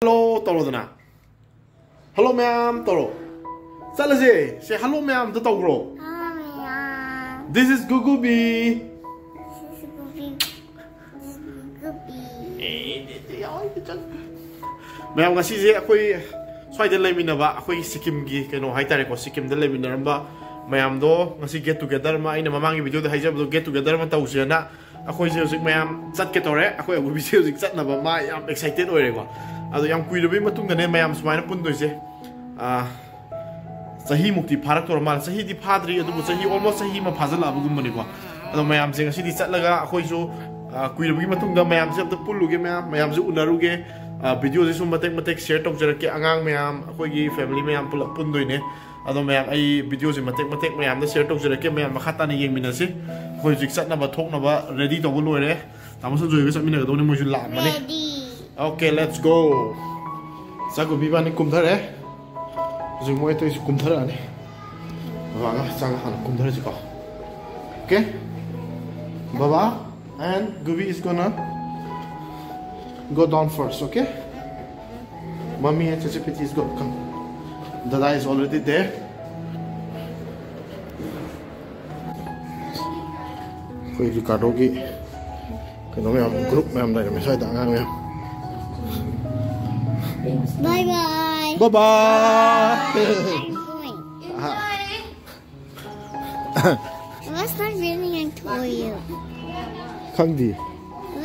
Hello, Toro Dana. Hello, ma'am, Toro. Salazi, say hello, ma'am, to Toro. Hello, ma'am. This is Gugubi. This is Gugubi. This is Gugubi. Ma'am, ngasi je akoi swai de leminaba akoi Sikkim gi keno haitare ko Sikkim de leminaramba ma'am do ngasi get together ma ina mamangi video de haijab do get together ma tausena akoi je usik ma'am chat ke tore akoi abu video usik chat na ba ma am excited ore ko ado yang kui dobi matung ne ma'am smaina pun doise sahi mukti pharak tor mal sahi di phadri adu sahi almost sahi ma phajala abu gum ne ko ado ma'am je ngasi di chat laga akoi jo kui dobi matung da ma'am je to pullu ge ma'am je unaru ge video this one matek share talk jara ke angang mayam akoi gi family mayam pun doine ado mayam ai video se matek mayam da share talk jara ke mayam makhata ni yeng minasi khoi jik sat na ba thok na ba ready to lo re tamosan joi ge sat mina ga do ne mo ju la mani okay let's go sago biba ni kum thare ju moi to is kum thara ni wa ga sang han kum thare ji ko okay baba and gubi is gonna go down first, okay? Mommy and Chachipiti is going to come. Dada is already there. Koi Ricardo ki kano me am group me am dai me sai da ngang me. Bye bye. Bye bye. I'm going. It's not raining, I told you. Khangdi.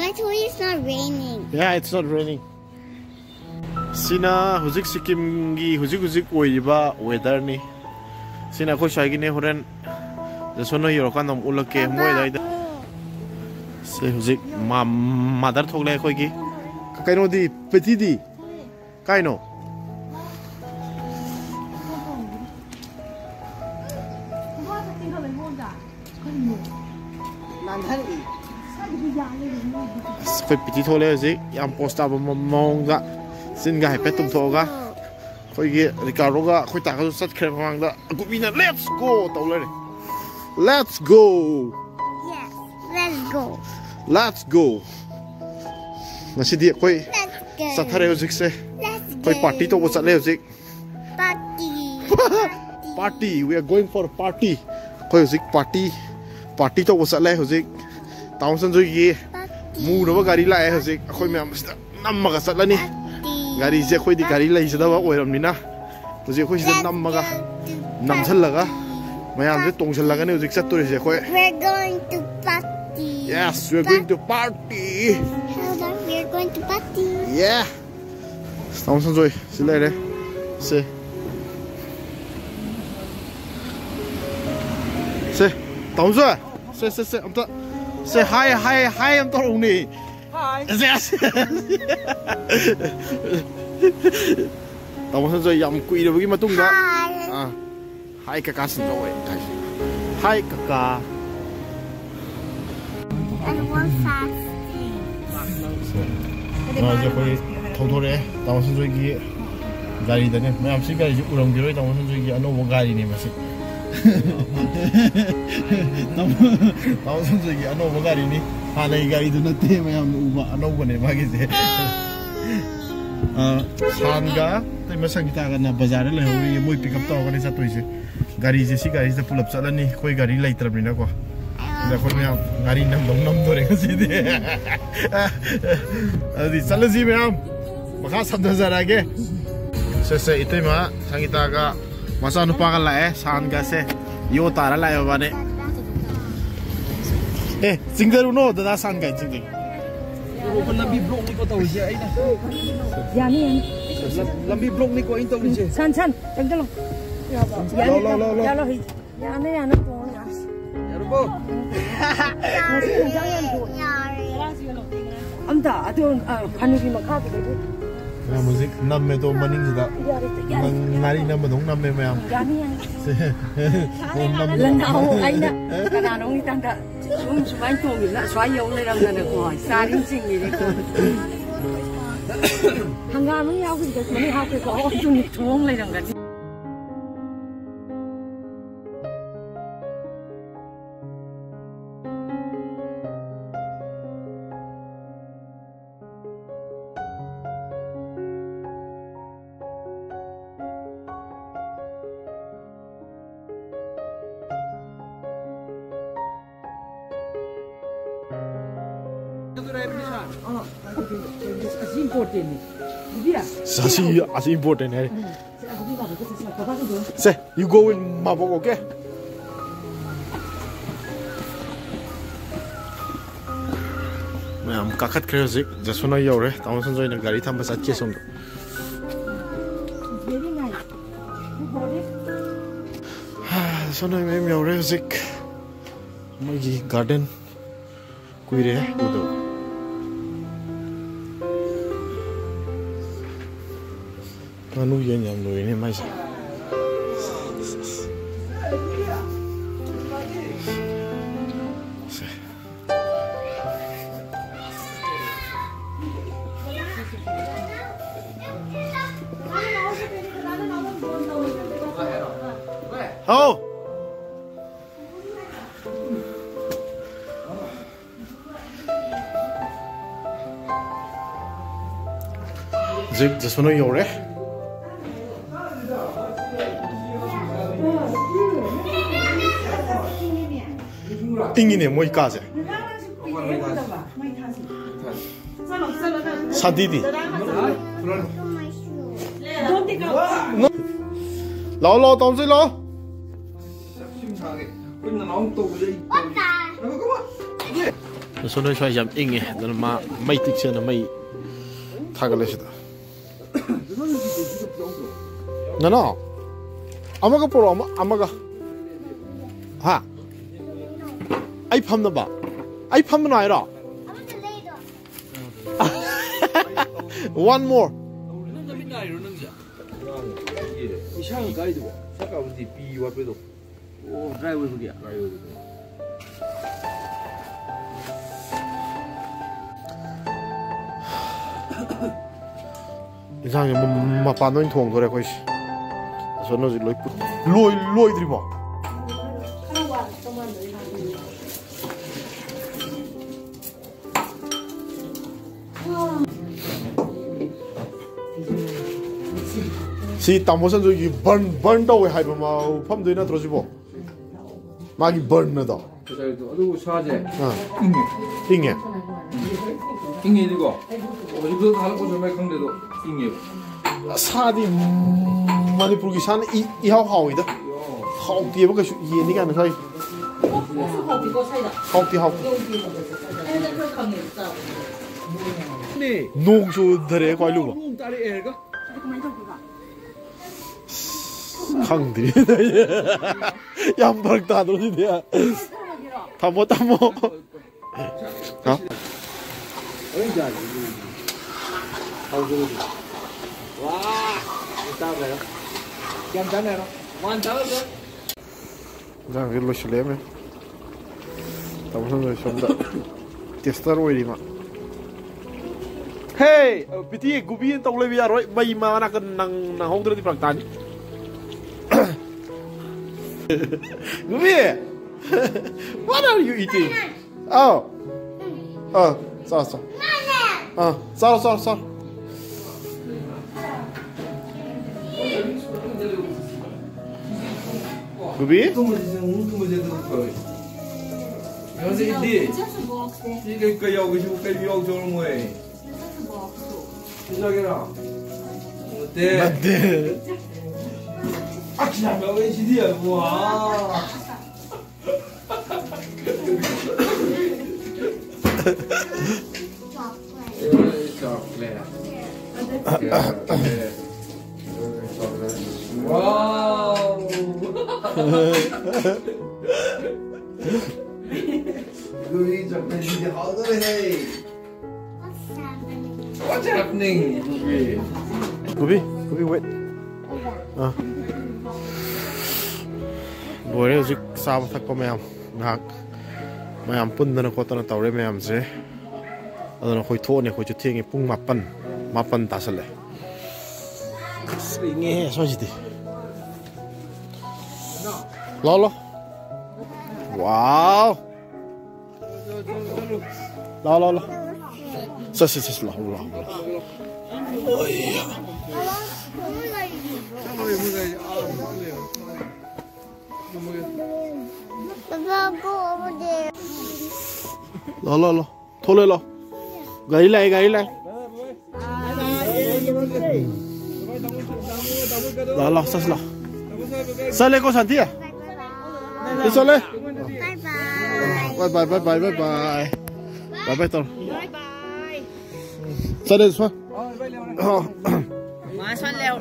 I told you it's not raining. Yeah, it's not raining. Sina huzik Sikkim gi huzik oiba weather ni. Sina ko shai gi ne horen jasono yoro kan nam ulake moi dai da. Se huzik mother thogle khoi gi. Kaino di peti di. Kaino. Khoi piti thole ji yam posta ba mong ga sin ga pe tum thoga khoi gi Ricardo ga khoi ta ga sat khrem wang da gubina let's go tawle let's go Yes, let's go. let's go ngasi di khoi Let's go. sathare huzik se Let's go. khoi party to go chatle huzik Party. party we are going for party khoi huzik party to go chatle huzik taunsan joi gi mu no gari la hai huzik khoi me am nam ga chatlani gari je khoi di gari lai jada ba oiram ni na huzik khoi je nam ga nam chal laga mayam je tong chal laga ne huzik chat to je khoi We're going to party. yes we are going to party Hold on, we're going to party. yeah taunsan joi silai re se taunsan se am ta say hi am to ni hi yes tamosan joi yam kui de bagi matung da hi kaka sin ro hi kaka And one fast thing. je koi thore tamosan joi gi gari da ne me am si gari ji uram gi roi tamosan joi gi ano bo gari ni masi tamosan joi gi ano bo gari ni hanai gari du na te me am uba ano bo ne ma gi je Sanga tai masang kita kan na bazar le hori moi pick up to kan sa toise gari je si gari se pull up chalani koi gari lai tarap ni na ko da ko me gari nam dore ka si de adi chalaji me am makha samda jara ge se itoi ma sangita ga masa nu pa ga la san ga se yo tara la ba ne singdaru no da san ga jing Kon lambi blok ni ko tahu je ai na. Ya ni. Lambi blok ni ko in tahu je. San teng lo. Ya ba. Ya lo hi. Ya ne ya no to ya. Ya rubo. Nasi jang yan to. Am da atu khanu ki ma kha de. Ya music nam me to maning da ngari nam dong nam me am Ya ni nam lần nào ai na kana nong ni tang da sum mai to mi na swai yo le ram na de ko sa rin sing ni de ko hanga mang yao ki de mani ha ko ko chung ni thong le rang ga That's important. Say, you go in Mabok, okay? I'm kakat crazy. Just when I yore, thousand in a garita was at Chesom. Very nice. So I am your music. My garden. Quire, Udo. Anu yan yang lo ini mais. Oh. Zig, just wanna yore. ingine moi kaze. Sadidi. Lo lo tông gì lo? Số nơi xoay giảm inge, đó mà mấy tích xe nó mấy thằng cái gì đó. Nó, amaga poro amaga. Ha. Ai pham nó ba? Ai pham nó ai đó? One more. 이상한 가이드 봐. 사과 어디 비와 빼도. 오, 드라이브 그게야. 드라이브. 이상하게 뭐 반응이 통한 거래 거기. 저는 이제 로이 들이 봐. Si tamosan 저기 burn 다고 하이바 마 팜도이나 들어지고 마기 burn 나다. 그래도 어디고 사제. 잉해. 잉해 이거. 어디도 가고 정말 강대도 잉해. 사디 많이 부르기 산 이하오 하오이다. 하오 뒤에 보고 이해니가 안 사이. 하오. 네. 농조 들에 관료 봐. 딸이 애가? 강들이 양박 다 들어지대야. 타모. 어? 어디자? 하우스. 와, 이따가요. 괜찮아요. 완전하죠. 자, 이걸로 실례면. 타모선 좀더 테스터로 이리마. Hey, piti gubiin tong lebi aroi may mana kan nang hong dito praktan. Gubi, what are you eating? Oh, sorry. Sorry. Gubi? Kasi hindi. Hindi kayo kayo 저런 거에. 시작해라. 어때? akşam 왜 시디야 와. 와우. Gubi chocolate 시디 how do they? What's happening? Gubi, wait. Rồi hꯧ직 사업 탁고 매암 뿐드는 것들은 떠오르 매암지. 어느 거의 토네 거의 주팅이 뿡 맛반 다슬래. 스링에 소지디. 라라. 와우. 라라라. 서시시시 라. 어이야. Papa, go over there. La. Tole la. Gấy này. Đó là sao là. Sao lên cô Santi à? Đi sao lên? Bye Tom. Sao lên sao? Mà sao leo,